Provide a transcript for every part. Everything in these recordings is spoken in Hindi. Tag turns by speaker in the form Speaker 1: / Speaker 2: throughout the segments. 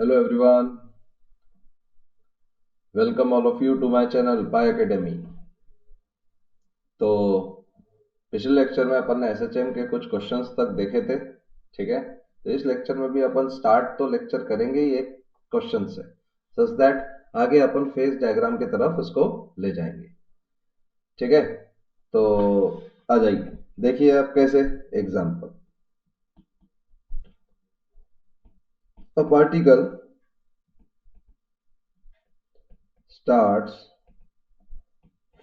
Speaker 1: Hello everyone, welcome all of you to my channel Pi Academy। तो पिछले लेक्चर में अपन ने एसएचएम के कुछ क्वेश्चंस तक देखे थे, ठीक है। तो इस लेक्चर में भी अपन स्टार्ट तो लेक्चर करेंगे ही एक क्वेश्चन से, सच दैट आगे अपन फेज डायग्राम की तरफ इसको ले जाएंगे, ठीक है। तो आ जाइए, देखिए आप कैसे। Example, a particle starts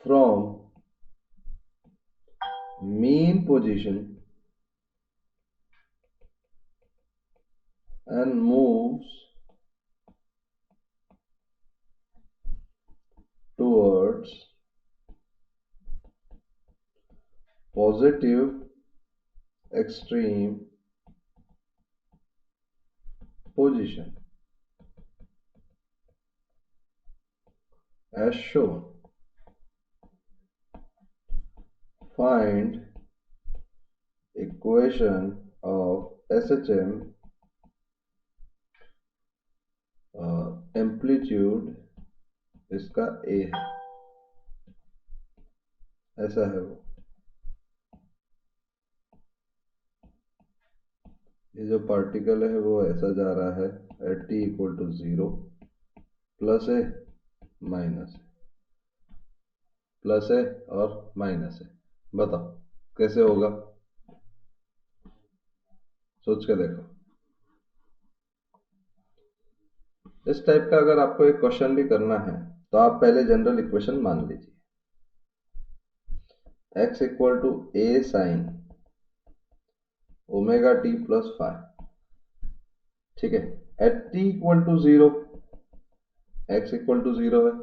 Speaker 1: from mean position and moves towards positive extreme position as shown. Find equation of SHM amplitude इसका A है, ऐसा है वो। ये जो पार्टिकल है वो ऐसा जा रहा है at t equal to 0, plus है माइनस है, प्लस है और माइनस है। बताओ कैसे होगा, सोच के देखो। इस टाइप का अगर आपको एक क्वेश्चन भी करना है तो आप पहले जनरल इक्वेशन मान लीजिए, x equal to a sine omega T plus five, ठीक है। At t equal to 0, x equal to 0 है,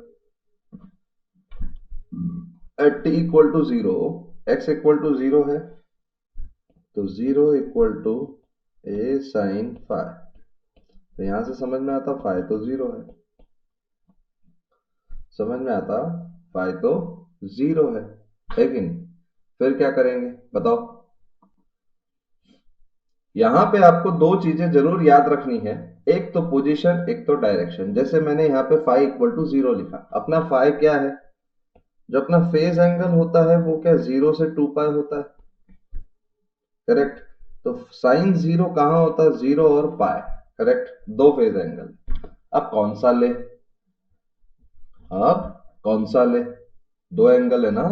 Speaker 1: at t equal to 0 x equal to 0 है, तो 0 equal to a sine five. तो यहां से समझ में आता फाइव तो 0 है, समझ में आता फाइव तो 0 है कि नहीं। फिर क्या करेंगे बताओ। यहां पे आपको दो चीजें जरूर याद रखनी है, एक तो पोजीशन, एक तो डायरेक्शन। जैसे मैंने यहाँ पे फाइव इक्वल टू 0 लिखा, अपना फाइव क्या है, जो अपना फेज एंगल होता है वो क्या 0 से 2 पाई होता है, करेक्ट। तो साइन 0 कहां होता है, 0 और पाई, करेक्ट, दो फेज एंगल। अब कौन सा ले, अब कौन सा ले, दो एंगल है ना।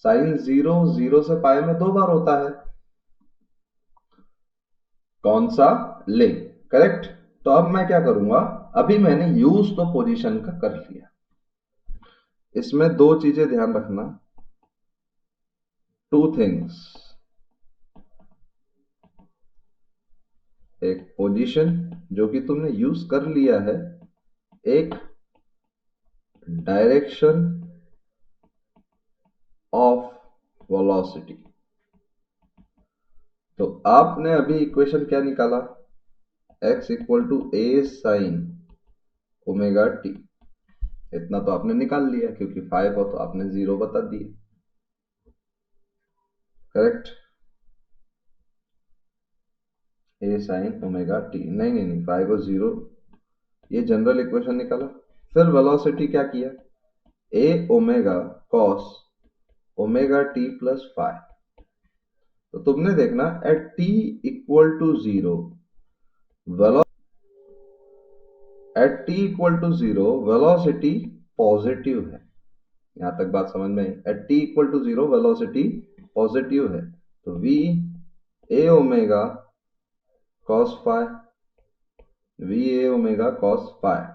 Speaker 1: साइन 0 0 से पाई में दो बार होता है, कौन सा ले, करेक्ट। तो अब मैं क्या करूंगा, अभी मैंने यूज तो पोजीशन का कर लिया। इसमें दो चीजें ध्यान रखना, टू थिंग्स, एक पोजीशन जो कि तुमने यूज कर लिया है, एक डायरेक्शन ऑफ वेलोसिटी। तो आपने अभी इक्वेशन क्या निकाला, x equal to a sine omega t, इतना तो आपने निकाल लिया क्योंकि फाइव हो तो आपने 0 बता दिए, करेक्ट। ए साइन ओमेगा टी, नहीं नहीं नहीं, फाइव और 0, ये जनरल इक्वेशन निकाला। फिर वेलोसिटी क्या किया, a omega cos omega T plus five. तो तुमने देखना at t equal to 0, at t equal to 0 velocity positive है। यहां तक बात समझ में आई, at t equal to 0 velocity positive है। तो v a omega cos five, v a omega cos five.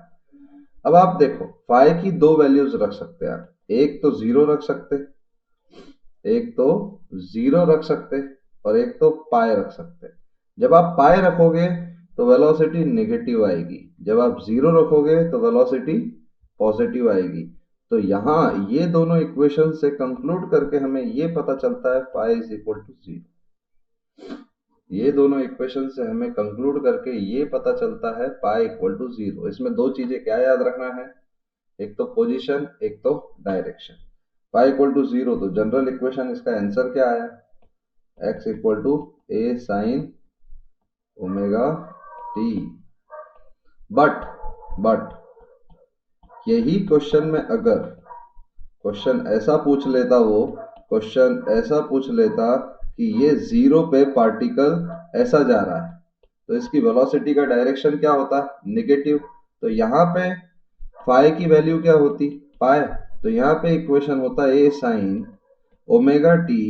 Speaker 1: अब आप देखो फाइव की दो वैल्यूज रख सकते हैं आप, एक तो 0 रख सकते, एक तो 0 रख सकते, और एक तो पाई रख सकते। जब आप पाई रखोगे तो वेलोसिटी नेगेटिव आएगी, जब आप 0 रखोगे तो वेलोसिटी पॉजिटिव आएगी। तो यहां ये दोनों इक्वेशन से कंक्लूड करके हमें ये पता चलता है पाई इज इक्वल टू 0। ये दोनों इक्वेशन से हमें कंक्लूड करके ये पता चलता है पाई इक्वल टू 0। इसमें दो चीजें क्या याद रखना है, एक तो पोजीशन, एक तो डायरेक्शन। पाई इक्वल टू 0, तो जनरल इक्वेशन इसका आंसर क्या आया, x equal to a sine omega t but यही क्वेश्चन में अगर क्वेश्चन ऐसा पूछ लेता, वो क्वेश्चन ऐसा पूछ लेता कि ये जीरो पे पार्टिकल ऐसा जा रहा है, तो इसकी वेलोसिटी का डायरेक्शन क्या होता है? नेगेटिव। तो यहाँ पे फाई की वैल्यू क्या होती? पाई। तो यहाँ पे इक्वेशन होता है a sine omega T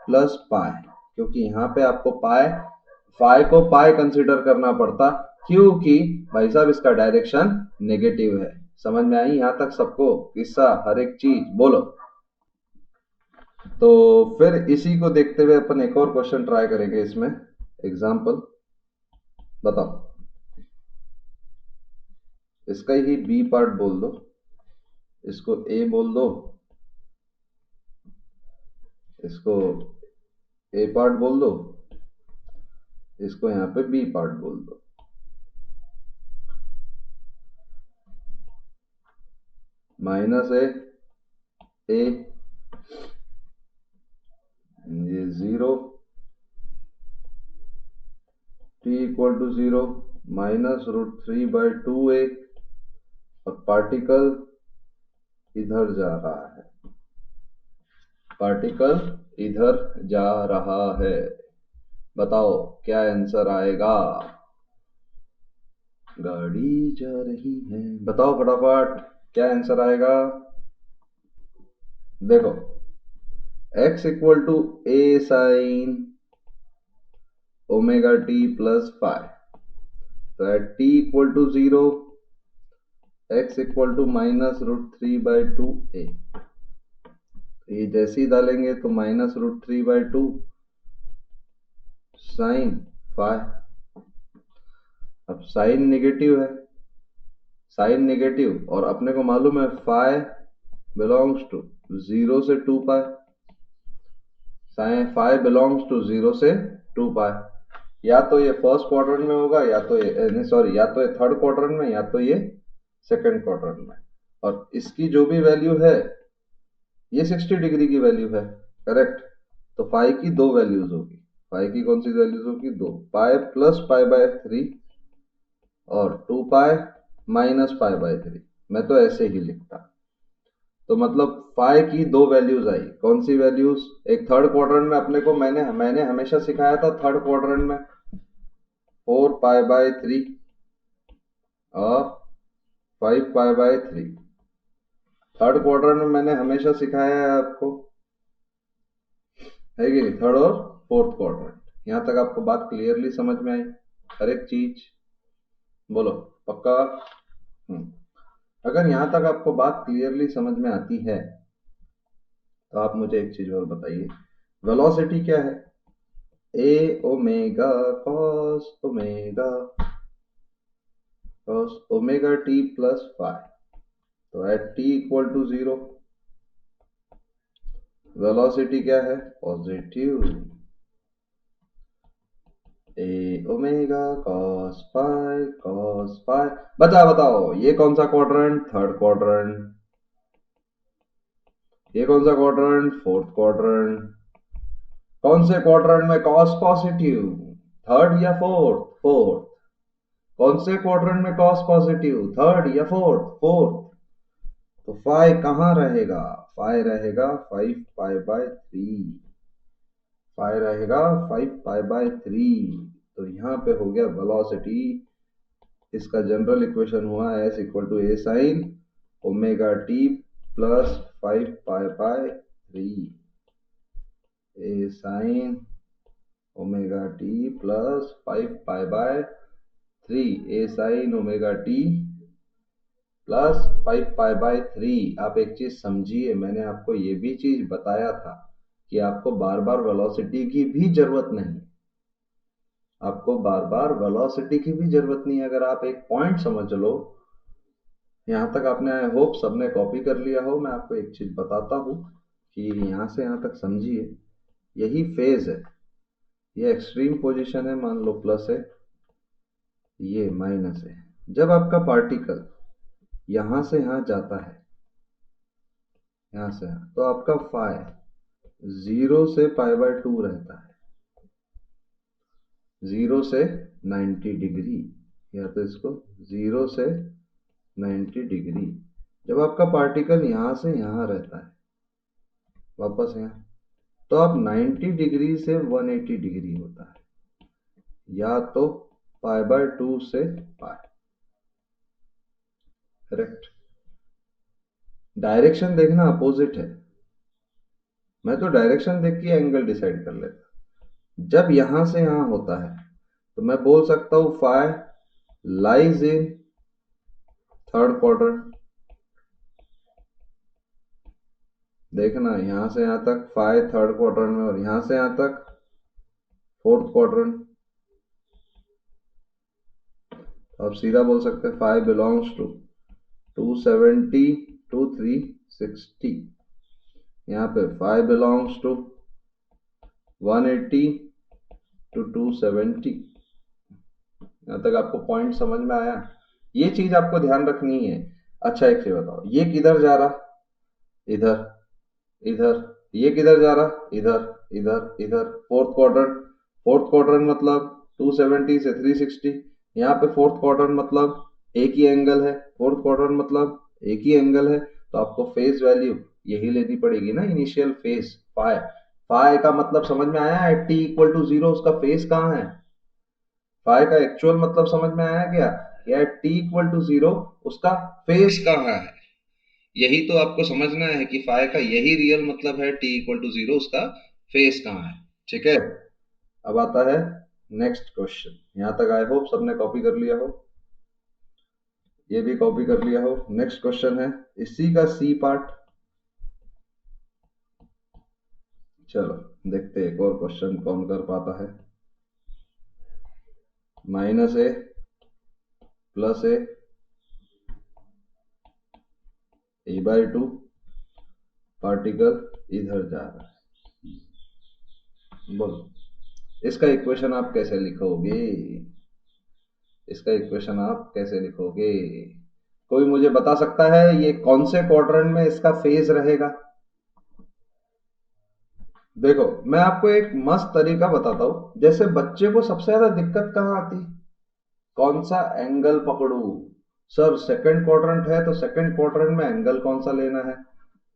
Speaker 1: plus pi, क्योंकि यहाँ पे आपको फाई को पाई कंसिडर करना पड़ता, क्योंकि भाई साहब इसका डायरेक्शन नेगेटिव है। समझ में आई यहाँ तक सबको किस्सा, हर एक चीज? बोलो। तो फिर इसी को देखते हुए अपन एक और क्वेश्चन ट्राई करेंगे इसमें। एग्जाम्पल बताओ, इसका ही बी पार्ट बोल दो, इसको ए बोल दो, इसको ए पार्ट बोल दो, इसको यहाँ पे बी पार्ट बोल दो। माइनस ए, ये zero, t equal to zero, -√3/2a, और पार्टिकल इधर जा रहा है, पार्टिकल इधर जा रहा है। बताओ क्या आंसर आएगा? गाड़ी जा रही है, बताओ फटाफट क्या आंसर आएगा। देखो, x equal to a sine omega T plus phi, तो at t equal to zero x equal to -√3/2a, ये जैसे ही डालेंगे तो -√3/2 साइन फाई। अब साइन नेगेटिव है, साइन नेगेटिव, और अपने को मालूम है फाई बिलोंग्स टू 0 से 2π, साइन फाई बिलोंग्स टू 0 से 2π। या तो ये फर्स्ट क्वाड्रेंट में होगा, या तो ये सॉरी, या तो ये थर्ड क्वाड्रेंट में, या तो ये सेकंड क्वाड्रेंट में। और इसकी जो भी वैल्यू है, ये 60 डिग्री की वैल्यू है, करेक्ट। तो फाई की दो वैल्यूज होगी। फाई की कौन सी वैल्यूज होगी? दो, पाई प्लस पाई/3 और 2π माइनस पाई/3। मैं तो ऐसे ही लिखता। तो मतलब फाई की दो वैल्यूज आई। कौन सी वैल्यूज? एक थर्ड क्वाड्रेंट में अपने को मैंने हमेशा सिखाया था, थर्ड क्वाड्रेंट में 4π/3 और 5π/3। थर्ड क्वाड्रेंट में मैंने हमेशा सिखाया है आपको, है कि नहीं? थर्ड और फोर्थ क्वाड्रेंट। यहाँ तक आपको बात क्लियरली समझ में आई, हर एक चीज? बोलो पक्का? अगर यहाँ तक आपको बात क्लियरली समझ में आती है, तो आप मुझे एक चीज और बताइए, वेलोसिटी क्या है? A omega cos omega T plus phi. तो at t equal to zero velocity क्या है? Positive. A omega cos phi. बताओ ये कौन सा क्वाड्रेंट? Third quadrant. ये कौन सा क्वाड्रेंट? Fourth quadrant. कौन से क्वाड्रेंट में कॉस पॉजिटिव? थर्ड या फोर्थ? फोर्थ। कौन से क्वाड्रेंट में कॉस पॉजिटिव? थर्ड या फोर्थ? फोर्थ। तो फाई कहाँ रहेगा? फाई रहेगा 5π/3। फाई रहेगा 5π/3। तो यहाँ पे हो गया वेलोसिटी। इसका जनरल इक्वेशन हुआ s equal to a sine omega T plus 5π/3। A sine omega T plus 5π/3, a sine omega T plus 5π/3। आप एक चीज समझिए, मैंने आपको ये भी चीज बताया था कि आपको बार बार वेलोसिटी की भी जरूरत नहीं, आपको बार बार वेलोसिटी की भी जरूरत नहीं। अगर आप एक पॉइंट समझ लो, यहाँ तक आपने, आई होप सबने कॉपी कर लिया हो, मैं आपको एक चीज बताता हूँ कि यहाँ से यहाँ तक समझिए, यही फेज है, ये एक्सट्रीम पोजीशन है, मान लो प्लस है, ये माइनस है। जब आपका पार्टिकल यहां से यहां जाता है, यहां से यहां, तो आपका फाई 0 से π/2 रहता है, 0 से 90 डिग्री। या तो इसको 0 से 90 डिग्री। जब आपका पार्टिकल यहाँ से यहाँ रहता है वापस यहाँ, तो आप 90 डिग्री से 180 डिग्री होता है, या तो π/2 से पाई। करेक्ट। डायरेक्शन देखना अपोजिट है, मैं तो डायरेक्शन देख के एंगल डिसाइड कर लेता। जब यहां से यहां होता है तो मैं बोल सकता हूं phi lies in third quadrant. देखना यहां से यहां तक फाई थर्ड क्वाड्रेंट में, और यहां से यहां तक फोर्थ क्वाड्रेंट। अब सीधा बोल सकते हैं फाई बिलोंग्स टू 270 टू 360। यहाँ पे फाई बिलोंग्स टू 180 टू 270। यहाँ तक आपको पॉइंट समझ में आया? ये चीज आपको ध्यान रखनी है। अच्छा एक चीज बताओ, ये किधर जा रहा? इधर, इधर। ये किधर जा रहा? इधर, इधर, इधर। फोर्थ क्वाड्रेंट, फोर्थ क्वाड्रेंट मतलब 270 से 360। यहाँ पे फोर्थ क्वाड्रेंट मतलब एक ही एंगल है, फोर्थ क्वाड्रेंट मतलब एक ही एंगल है, तो आपको फेस वैल्यू यही लेनी पड़ेगी ना, इनिशियल फेस फाई। फाई का मतलब समझ में आया? एट टी इक्वल टू 0 उसका फेस कहाँ है? फाई का एक्चुअल मतलब समझ में आया क्या? एट टी इक्वल टू 0 उसका फेस कहाँ है? यही तो आपको समझना है कि फाई का यही रियल मतलब है, टी इक्वल टू 0 उसका फेस कहाँ है। ठीक है, अब आता है नेक्स्ट क्वेश्चन। यहां तक आई होप सबने कॉपी कर लिया हो, ये भी कॉपी कर लिया हो। नेक्स्ट क्वेश्चन है इसी का सी पार्ट। चलो देखते एक और क्वेश्चन कौन कर पाता है। -a + a/2 पार्टिकल इधर जा रहा है। बोलो इसका इक्वेशन आप कैसे लिखोगे? इसका इक्वेशन आप कैसे लिखोगे? कोई मुझे बता सकता है ये कौन से क्वाड्रेंट में इसका फेज रहेगा? देखो मैं आपको एक मस्त तरीका बताता हूं। जैसे बच्चे को सबसे ज्यादा दिक्कत कहाँ आती? कौन सा एंगल पकड़ू? सर सेकंड क्वाड्रेंट है तो सेकंड क्वाड्रेंट में एंगल कौन सा लेना है,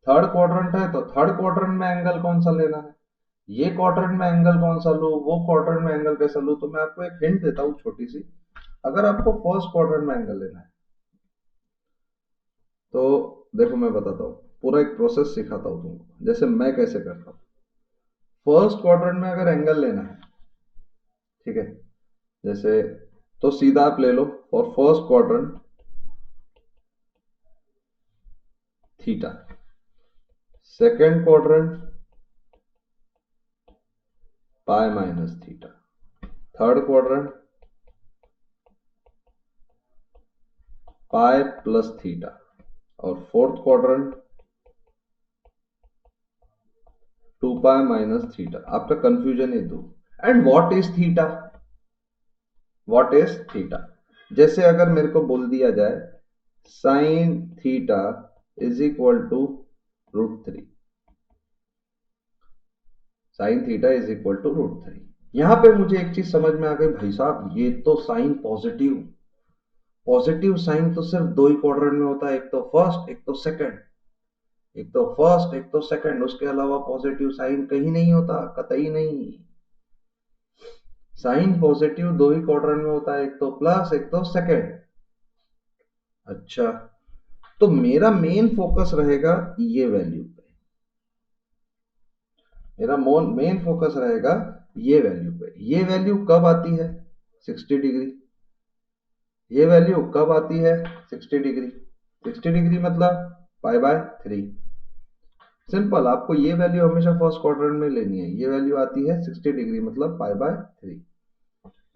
Speaker 1: थर्ड क्वाड्रेंट है तो थर्ड क्वाड्रेंट में एंगल कौन सा लेना है, ये क्वाड्रेंट में एंगल कौन सा लूं, वो क्वाड्रेंट में एंगल कैसा लूं। तो मैं आपको एक हिंट देता हूं छोटी सी। अगर आपको फर्स्ट क्वाड्रेंट में एंगल लेना है तो देखो मैं बताता हूँ, पूरा एक प्रोसेस सिखाता हूँ तुमको, जैसे मैं कैसे करता हूँ। फर्स्ट क्वाड्रेंट में अगर एंगल लेना है, ठीक है, जैसे तो सीधा आप ले लो और first quadrant theta, second quadrant π-θ, third quadrant π+θ, और फोर्थ क्वाड्रेंट 2π-θ। आपका कंफ्यूजन है दो। And what is theta? What is theta? जैसे अगर मेरे को बोल दिया जाए sine theta is equal to √3, sine theta is equal to √3। यहां पे मुझे एक चीज समझ में आ गई, भाई साहब ये तो साइन पॉजिटिव, पॉजिटिव साइन तो सिर्फ दो ही क्वाड्रेंट में होता है, एक तो फर्स्ट एक तो सेकंड, एक तो फर्स्ट एक तो सेकंड, उसके अलावा पॉजिटिव साइन कहीं नहीं होता, कतई नहीं। साइन पॉजिटिव दो ही क्वाड्रेंट में होता है, एक तो प्लस एक तो सेकंड। अच्छा, तो मेरा मेन फोकस रहेगा ये वैल्यू पे, मेरा मेन फोकस रहेगा ये वैल्यू पे। ये वैल्यू कब आती है? 60 डिग्री। ये वैल्यू कब आती है? 60 डिग्री। 60 डिग्री मतलब π/3। सिंपल, आपको ये वैल्यू हमेशा फर्स्ट क्वाड्रेंट में लेनी है। ये वैल्यू आती है 60 डिग्री मतलब π/3।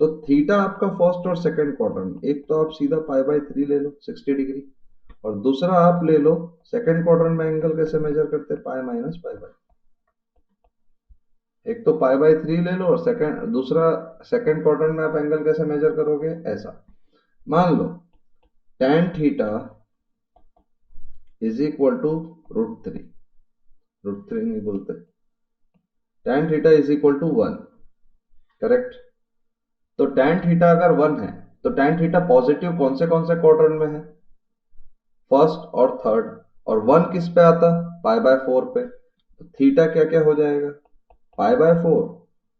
Speaker 1: तो थीटा आपका फर्स्ट और सेकंड क्वाड्रेंट, एक तो आप सीधा π/3 ले लो 60 डिग्री, और दूसरा आप ले लो सेकंड क्वाड्रेंट में एंगल कैसे मेजर करते हैं, π-π/। एक तो π/3 ले लो और सेकंड दूसरा सेकंड क्वाड्रेंट में आप एंगल कैसे मेजर करोगे, ऐसा। मान लो tan theta is equal to √3, √3 नहीं बोलते, tan theta is equal to 1। Correct. तो tan थीटा अगर 1 है तो tan थीटा पॉजिटिव कौन से क्वाड्रेंट में है? फर्स्ट और थर्ड। और वन किस पे आता? पाई बाय 4 पे। तो थीटा क्या क्या हो जाएगा? Pi bye 4।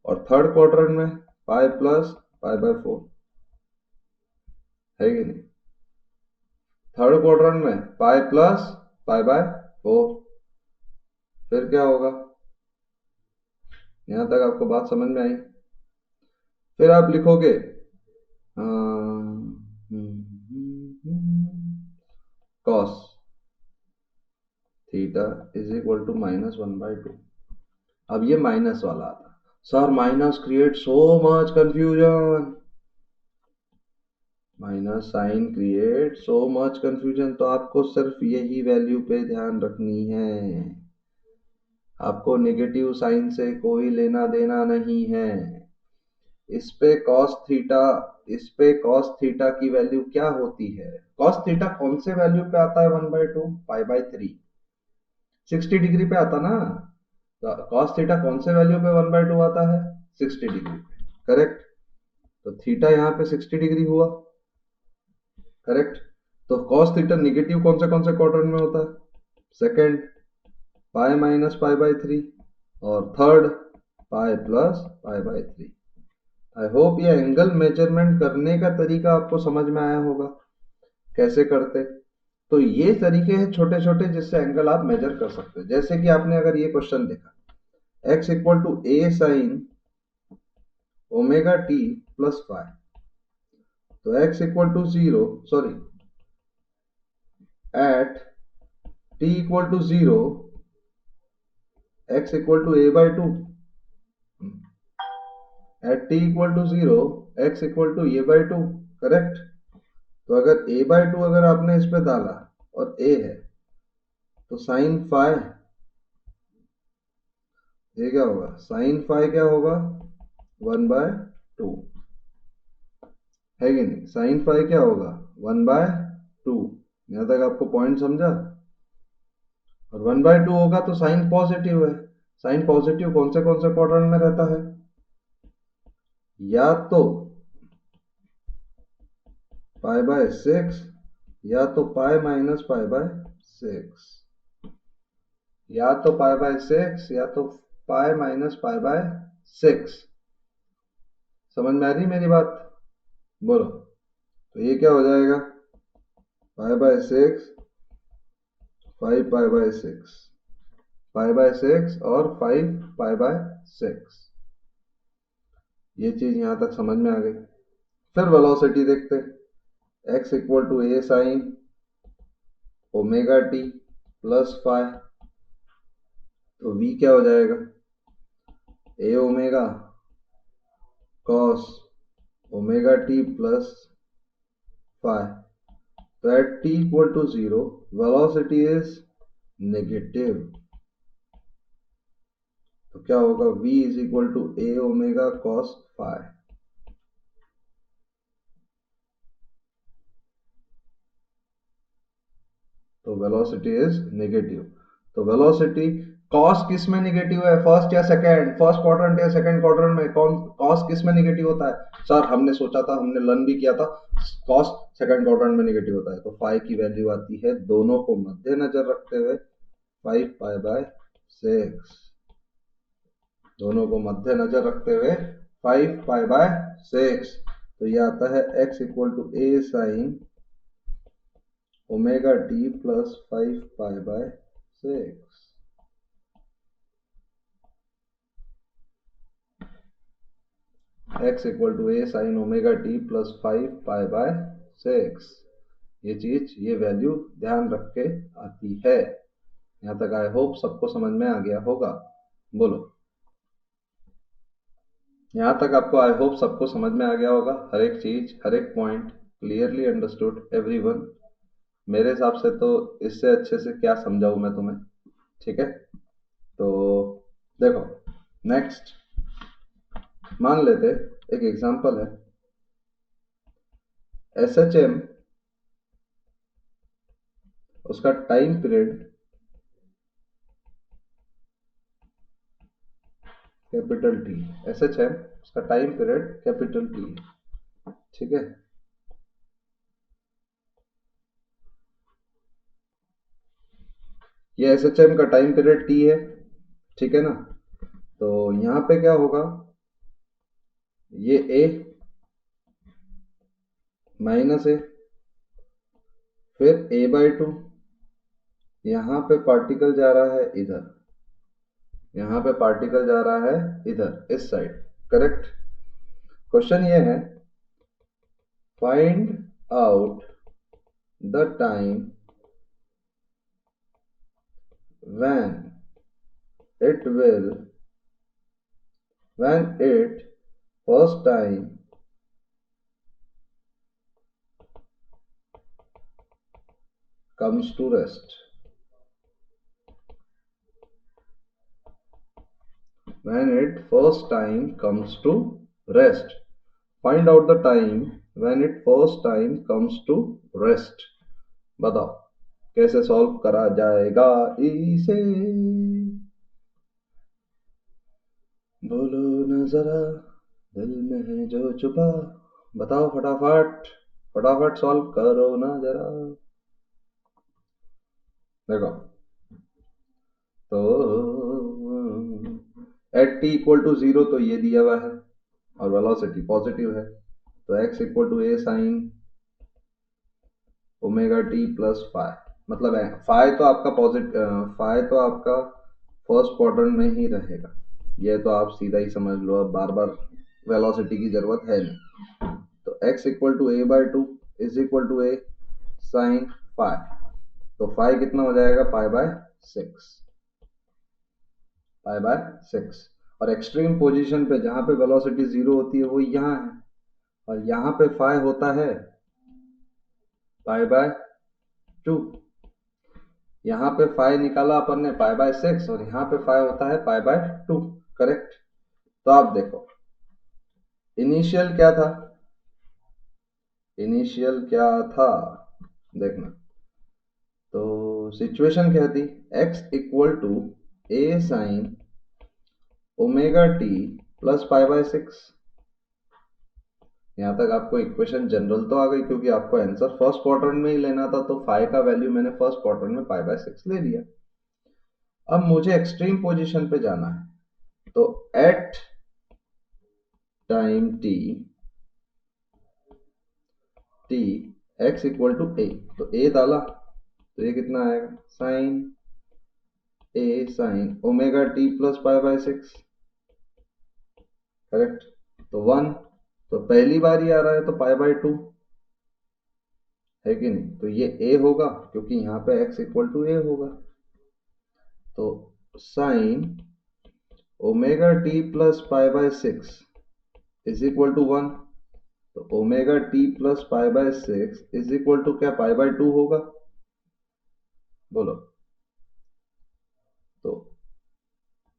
Speaker 1: और थर्ड क्वाड्रेंट में पाई प्लस पाई बाय 4 है कि नहीं? थर्ड क्वाड्रेंट में पाई प्लस पाई बाय 4। फिर क्या होगा? यहां तक आपको बात समझ में आई? फिर आप लिखोगे cos theta is equal to -1/2। अब ये माइनस वाला आता, sir minus create so much confusion, minus sign create so much confusion. तो आपको सिर्फ यही वैल्यू पे ध्यान रखनी है, आपको नेगेटिव साइन से कोई लेना देना नहीं है। इस पे कॉस थीटा की वैल्यू क्या होती है? कॉस थीटा कौन से वैल्यू पे आता है? 1/2 पाई बाय 3, 60 डिग्री पे आता ना। तो कॉस थीटा कौन से वैल्यू पे 1/2 आता है? 60 डिग्री पे, करेक्ट। तो थीटा यहाँ पे 60 डिग्री हुआ, करेक्ट। तो कॉस थीटा निगेटिव कौन से क्वाड्रेंट में होता है? Second, pi minus pi bye 3। और third, pi plus pi bye 3। I hope ये एंगल मेजरमेंट करने का तरीका आपको समझ में आया होगा, कैसे करते। तो ये तरीके हैं छोटे छोटे जिससे एंगल आप मेजर कर सकते हैं। जैसे कि आपने अगर ये क्वेश्चन देखा, x equal to a sine omega T plus five, तो x equal to 0, sorry, at t equal to 0 x equal to a by 2, at t equal to 0 x equal to a by 2, correct. तो अगर a बाय 2 अगर आपने इस पे डाला और a है, तो साइन फाइव, ये क्या होगा? साइन फाइव क्या होगा? 1/2 है कि नहीं? साइन फाइव क्या होगा? 1/2। यहां तक आपको पॉइंट समझा? और 1/2 होगा तो साइन पॉजिटिव है। साइन पॉजिटिव कौन से क्वाड्रेंट में रहता है? या तो पाई बाय 6, या तो पाई माइनस पाई बाय 6, या तो पाई बाय 6 या तो पाई माइनस पाई बाय 6। समझ में आ रही मेरी बात? बोलो। तो ये क्या हो जाएगा? Pi by 6, 5 pi by 6, pi by 6 और 5 पाई बाय 6। ये चीज यहां तक समझ में आ गई। फिर वेलोसिटी देखते, x equal to a sine omega T plus five, तो v क्या हो जाएगा? A omega cos omega T plus five. तो at t equal to 0 velocity is negative, तो क्या होगा? v is equal to a omega cos five. तो वेलोसिटी इज नेगेटिव। तो वेलोसिटी कॉस किस में नेगेटिव है? फर्स्ट या सेकंड? फर्स्ट क्वाड्रेंट या सेकंड क्वाड्रेंट में? कौन कॉस किस में नेगेटिव होता है? सर हमने सोचा था, हमने लर्न भी किया था, कॉस सेकंड क्वाड्रेंट में नेगेटिव होता है। तो फाइव की वैल्यू आती है, दोनों को मद्देनजर रखते हुए, 5 पाई बाय 6, दोनों को मद्देनजर रखते हुए 5 पाई बाय 6। तो ये आता है x equal to a sine omega T plus 5 pi by 6। x equal to a sine omega T plus 5 pi by 6। ये चीज, ये वैल्यू ध्यान रख के आती है। यहाँ तक आई होप सबको समझ में आ गया होगा। बोलो। यहाँ तक आपको आई होप सबको समझ में आ गया होगा, हर एक चीज, हर एक पॉइंट क्लियरली अंडरस्टूड एवरीवन। मेरे हिसाब से तो इससे अच्छे से क्या समझाऊं मैं तुम्हें, ठीक है? तो देखो, नेक्स्ट मान लेते, एक एग्जांपल है, SHM, उसका time period capital T. SHM उसका टाइम पीरियड कैपिटल टी है, ठीक है? ये एसएचएम का टाइम पीरियड टी है, ठीक है ना। तो यहाँ पे क्या होगा, ये ए माइनस ए, फिर ए बाई टू, यहाँ पे पार्टिकल जा रहा है इधर, यहाँ पे पार्टिकल जा रहा है इधर इस साइड, करेक्ट। क्वेश्चन ये है, find out the time when it will when it first time comes to rest, when it first time comes to rest, find out the time when it first time comes to rest। बताओ कैसे सॉल्व करा जाएगा इसे, बोलो न जरा दिल में है जो छुपा, बताओ फटाफट, फटाफट सॉल्व करो ना जरा। देखो, तो at t equal to zero तो ये दिया हुआ है और वेलोसिटी पॉजिटिव है, तो x equal to a sine omega T plus five, मतलब फाइव तो आपका पॉजिटिव, फाइव तो आपका फर्स्ट क्वाड्रेंट में ही रहेगा, ये तो आप सीधा ही समझ लो, अब बार बार वेलोसिटी की जरूरत है नहीं। तो x equal to a by two is equal to a sine five, तो फाइव कितना हो जाएगा, pi by six, pi by six. और एक्सट्रीम पोजीशन पे जहां पे वेलोसिटी जीरो होती है वो यहाँ है, और यहाँ पे फाइव होता है पाई बाय टू, यहाँ पे फाइव निकाला अपन ने पाई बाय सिक्स, और यहाँ पे फाइव होता है पाई बाय टू, करेक्ट। तो आप देखो इनिशियल क्या था, इनिशियल क्या था देखना, तो सिचुएशन क्या थी, x equal to a sine omega T plus pi by six. यहाँ तक आपको इक्वेशन जनरल तो आ गई, क्योंकि आपको आंसर फर्स्ट क्वाड्रेंट में ही लेना था, तो फाइव का वैल्यू मैंने फर्स्ट क्वाड्रेंट में पाई बाय सिक्स ले लिया। अब मुझे एक्सट्रीम पोजीशन पे जाना है, तो at time t, t x equal to a, तो ए डाला तो ये कितना आएगा, sine a sine omega T plus pi by six, correct. तो वन, तो पहली बार ही आ रहा है तो पाई बाय टू है कि नहीं, तो ये ए होगा क्योंकि यहाँ पे x इक्वल टू ए होगा, तो sine omega T plus pi by six is equal to one, तो omega T plus pi by six is equal to क्या, पाई बाय टू होगा, बोलो। तो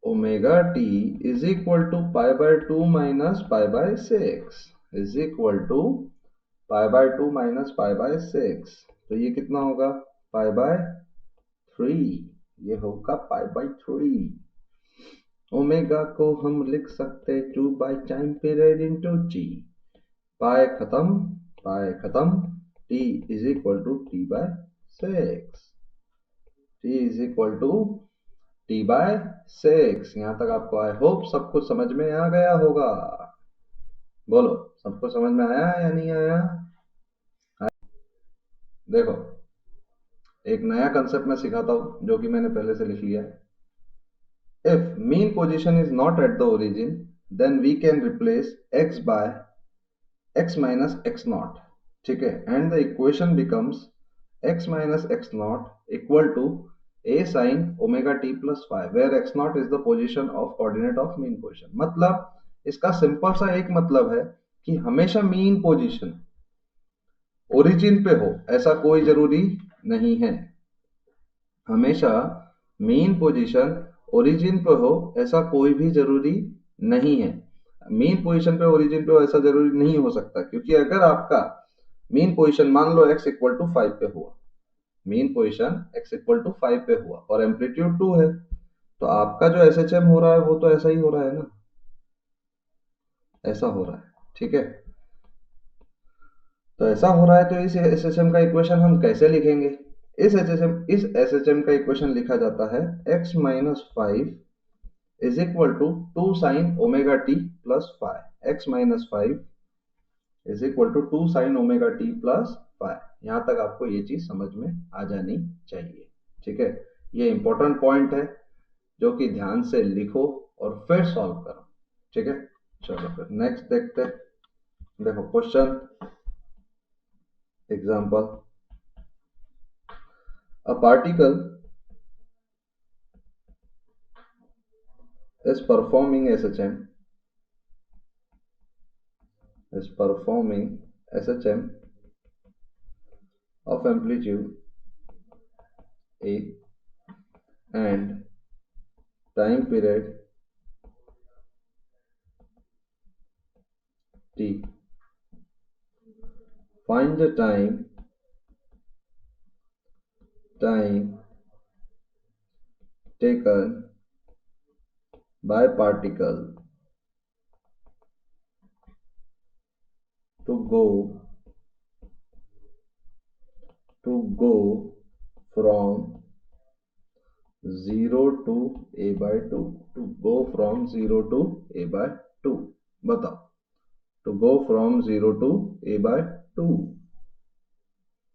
Speaker 1: omega t is equal to pi by two minus pi by six is equal to pi by two minus pi by six, तो ये कितना होगा, पाई बाय थ्री, ये होगा पाई बाय थ्री। ओमेगा को हम लिख सकते two by time period into t, pi खत्म, पाए खत्म, t is equal to t by six, t is equal to t by six. यहां तक आपको आई होप सब कुछ समझ में आ गया होगा, बोलो सबको समझ में आया या नहीं आया। देखो एक नया कंसेप्ट मैं सिखाता हूं जो कि मैंने पहले से लिख लिया है। If mean position is not at the origin, then we can replace x by x minus x naught, ठीक है, and the equation becomes x minus x naught equal to a sin omega t plus phi, where x naught is the position of coordinate of mean position। मतलब इसका सिंपल सा एक मतलब है कि हमेशा मीन पोजीशन ओरिजिन पे हो ऐसा कोई जरूरी नहीं है, हमेशा मीन पोजीशन ओरिजिन पे हो ऐसा कोई भी जरूरी नहीं है। मीन पोजीशन पे ओरिजिन पे हो ऐसा जरूरी नहीं हो सकता, क्योंकि अगर आपका मीन पोजीशन मान लो x इक्वल टू फाइव पे हुआ, mean position x equal to five पे हुआ और एम्पलीट्यूड टू है, तो आपका जो एस एच एम हो रहा है वो तो ऐसा ही हो रहा है ना, ऐसा हो रहा है, ठीक है। तो ऐसा हो रहा है तो इस एस एच एम का इक्वेशन हम कैसे लिखेंगे, इस SHM का इक्वेशन लिखा जाता है x minus 5 is equal to 2 sine omega T plus 5। x minus 5 is equal to 2 sine omega T plus 5। यहां तक आपको ये चीज समझ में आ जानी चाहिए। ठीक है, ये इंपॉर्टेंट पॉइंट है जो कि ध्यान से लिखो और फिर सॉल्व करो। ठीक है, चलो फिर नेक्स्ट देखते हैं। देखो question example, a particle is performing SHM of amplitude A and time period T. Find the time taken by particle to go from 0 to a by 2, to go from 0 to a by 2। बताओ, to go from 0 to a by 2।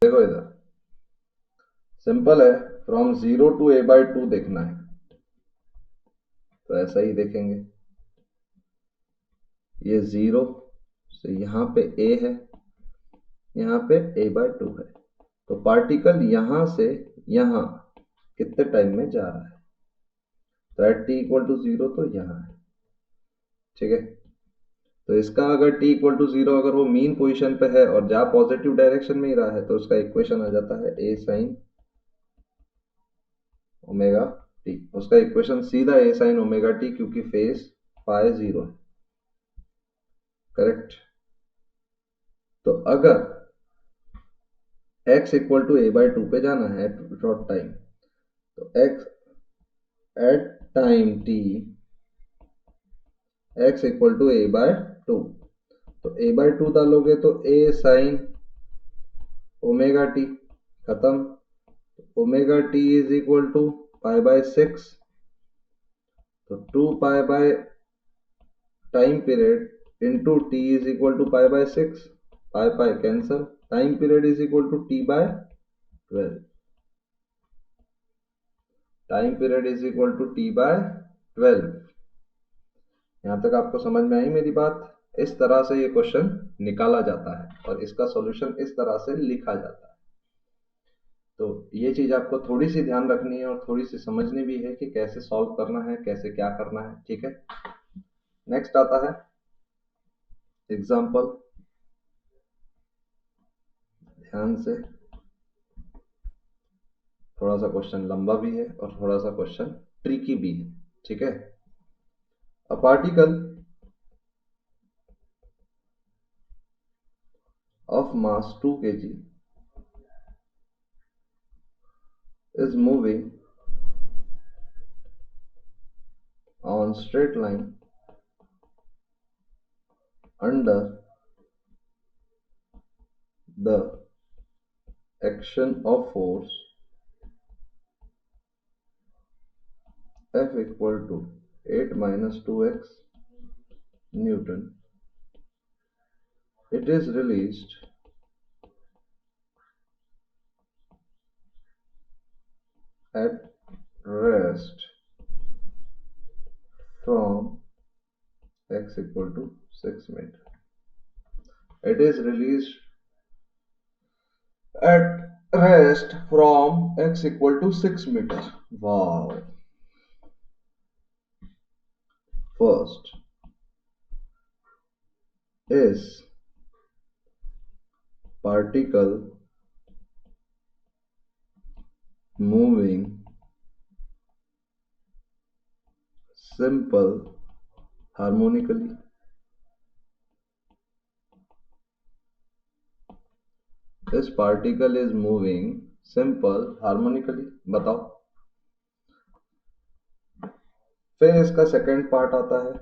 Speaker 1: देखो इधर सिंपल है, फ्रॉम 0 टू a by 2 देखना है तो ऐसा ही देखेंगे। ये 0 से यहाँ पे a है, यहाँ पे a by 2 है, तो पार्टिकल यहाँ से यहाँ कितने टाइम में जा रहा है, तो एट t इक्वल टू 0 तो यहाँ है। ठीक है, तो इसका अगर t इक्वल टू 0 अगर वो मीन पोजीशन पे है और जा पॉजिटिव डायरेक्शन में ही रहा है तो उसका इक्वेशन आ जाता है a साइन ओमेगा टी। उसका इक्वेशन सीधा a साइन ओमेगा टी, क्योंकि फेस फाई 0 है। करेक्ट। तो अगर x equal to a by 2 पे जाना है एट शॉर्ट टाइम, तो x at time t x equal to a by 2, तो a बाय 2 डालोगे तो a साइन ओमेगा टी खत्म। Omega t is equal to pi by 6, तो 2 pi by time period into t is equal to pi by 6, pi pi cancel, time period is equal to t by 12। Time period is equal to t by 12। यहां तक आपको समझ में आई मेरी बात? इस तरह से ये क्वेश्चन निकाला जाता है और इसका सॉल्यूशन इस तरह से लिखा जाता है। तो ये चीज आपको थोड़ी सी ध्यान रखनी है और थोड़ी सी समझनी भी है कि कैसे सॉल्व करना है, कैसे क्या करना है। ठीक है, नेक्स्ट आता है एग्जाम्पल, ध्यान से। थोड़ा सा क्वेश्चन लंबा भी है और थोड़ा सा क्वेश्चन ट्रिकी भी है। ठीक है, a particle of mass 2 kg is moving on straight line under the action of force F equal to 8 minus 2x Newton. It is released at rest from x equal to 6 meter. It is released at rest from x equal to 6 meter. Wow. First is particle moving simple harmonically. This particle is moving simple harmonically। बताओ। फिर इसका सेकंड पार्ट आता है,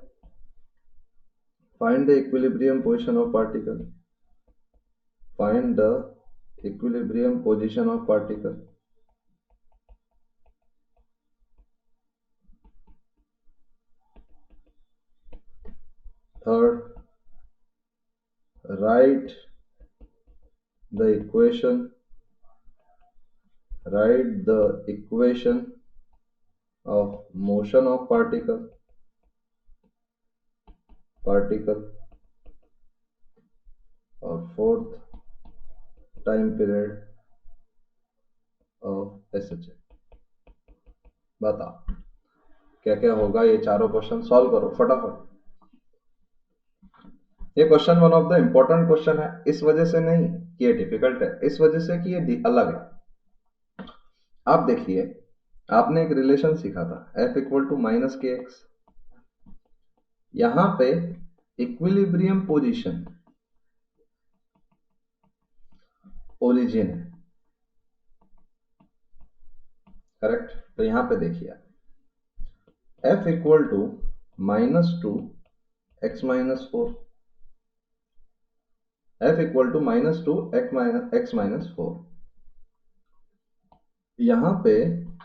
Speaker 1: find the equilibrium position of particle. Find the equilibrium position of particle. Third, write the equation of motion of particle और fourth, time period of SHM। बताओ क्या क्या होगा, ये चारों क्वेश्चन सॉल्व करो फटाफट। ये question one of the important question है, इस वजह से नहीं कि ये डिफिकल्ट है, इस वजह से कि ये अलग है। आप देखिए, आपने एक रिलेशन सीखा था F equal to minus k x. यहां पे इक्विलिब्रियम पोजीशन ओरिजिन है, करेक्ट। तो यहां पे देखिए F equal to -2 x minus 4, F equal to -2 x minus 4। यहां पे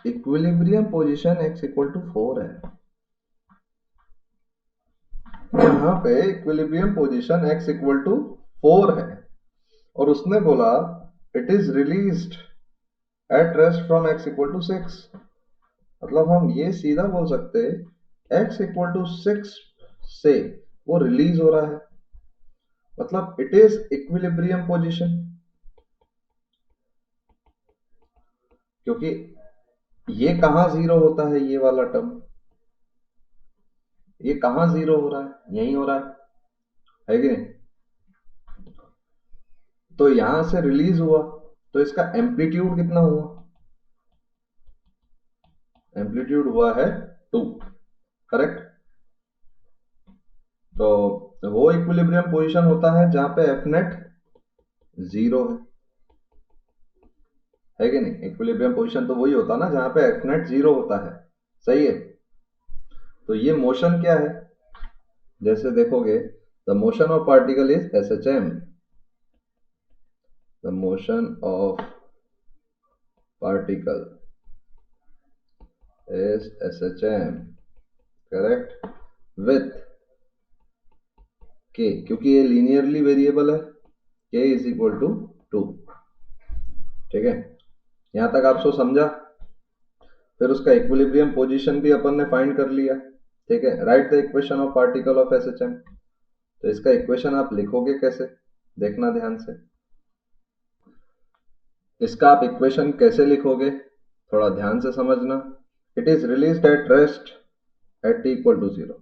Speaker 1: equilibrium position x equal to 4 है, यहां पे equilibrium position x equal to 4 है, और उसने बोला it is released at rest from x equal to 6। मतलब हम ये सीधा बोल सकते x इक्वल टू 6 से वो रिलीज हो रहा है, मतलब इट इज इक्विलिब्रियम पोजीशन। क्योंकि ये कहां जीरो होता है, ये वाला टर्म, ये कहां जीरो हो रहा है, यही हो रहा है कि नहीं। तो यहां से रिलीज हुआ तो इसका एम्पलीट्यूड कितना हुआ, एम्पलीट्यूड हुआ है 2, करेक्ट। तो वो इक्विलिब्रियम पोजीशन होता है जहां पे एफ नेट 0 है कि नहीं। इक्विलिब्रियम पोजीशन तो वही होता ना जहां पे एफ नेट 0 होता है, सही है। तो ये मोशन क्या है, जैसे देखोगे the motion of particle is SHM, the motion of particle is SHM, correct, with k, क्योंकि ये लीनियरली वेरिएबल है, k इज इक्वल टू 2। ठीक है, यहां तक आप समझा। फिर उसका इक्विलिब्रियम पोजीशन भी अपन ने फाइंड कर लिया, ठीक है। Right the equation of particle of SHM। तो इसका इक्वेशन आप लिखोगे कैसे, देखना ध्यान से। इसका आप इक्वेशन कैसे लिखोगे थोड़ा ध्यान से समझना। It is released at rest at t equal to 0।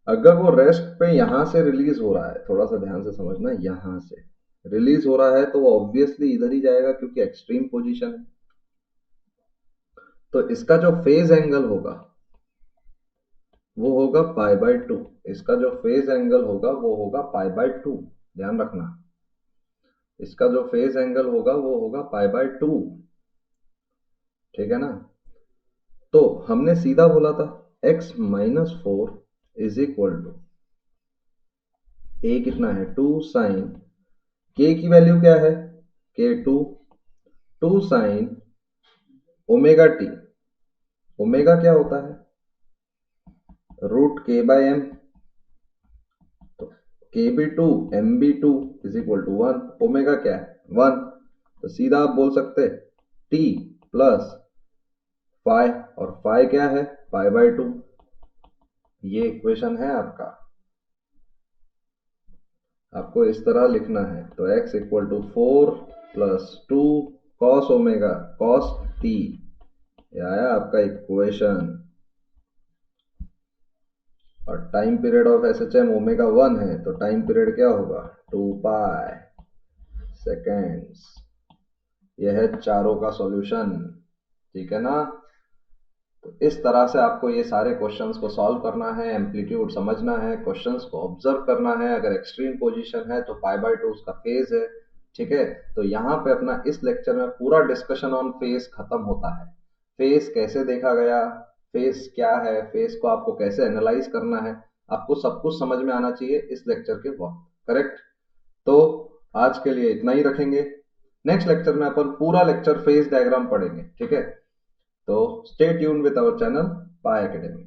Speaker 1: अगर वो रेस्ट पे यहां से रिलीज हो रहा है, थोड़ा सा ध्यान से समझना, यहां से रिलीज हो रहा है तो वो ऑब्वियसली इधर ही जाएगा क्योंकि एक्सट्रीम पोजीशन है। तो इसका जो फेज एंगल होगा वो होगा π/2। इसका जो फेज एंगल होगा वो होगा π/2, ध्यान रखना। इसका जो फेज एंगल होगा वो होगा π/2, ठीक है ना। तो हमने सीधा बोला था x minus 4 is equal to a कितना है 2 साइन, k की वैल्यू क्या है k2, 2 sine omega T. Omega क्या होता है √k/m, तो k/2 m/2 is equal to 1। Omega क्या है 1, तो सीधा आप बोल सकते t प्लस फाइ, और फाइ क्या है π/2। ये इक्वेशन है आपका, आपको इस तरह लिखना है। तो x equal to 4 plus 2 cos omega cos t, ये आया आपका इक्वेशन। और time period of SHM omega 1 है, तो टाइम पीरियड क्या होगा 2π सेकेंड्स। यह है चारों का सॉल्यूशन, ठीक है ना। तो इस तरह से आपको ये सारे क्वेश्चंस को सॉल्व करना है, एम्पलीट्यूड समझना है, क्वेश्चंस को ऑब्जर्व करना है। अगर एक्सट्रीम पोजीशन है तो π/2 उसका फेज है, ठीक है। तो यहाँ पे अपना इस लेक्चर में पूरा डिस्कशन ऑन फेज खत्म होता है। फेज कैसे देखा गया, फेज क्या है, फेज को आपको कैसे एनालाइज करना है, आपको सब कुछ समझ में आना चाहिए इस लेक्चर के वक्त, करेक्ट। तो आज के लिए इतना ही रखेंगे। नेक्स्ट लेक्चर में अपन पूरा लेक्चर फेज डायग्राम पढ़ेंगे, ठीक है। तो stay tuned with our channel pi academy.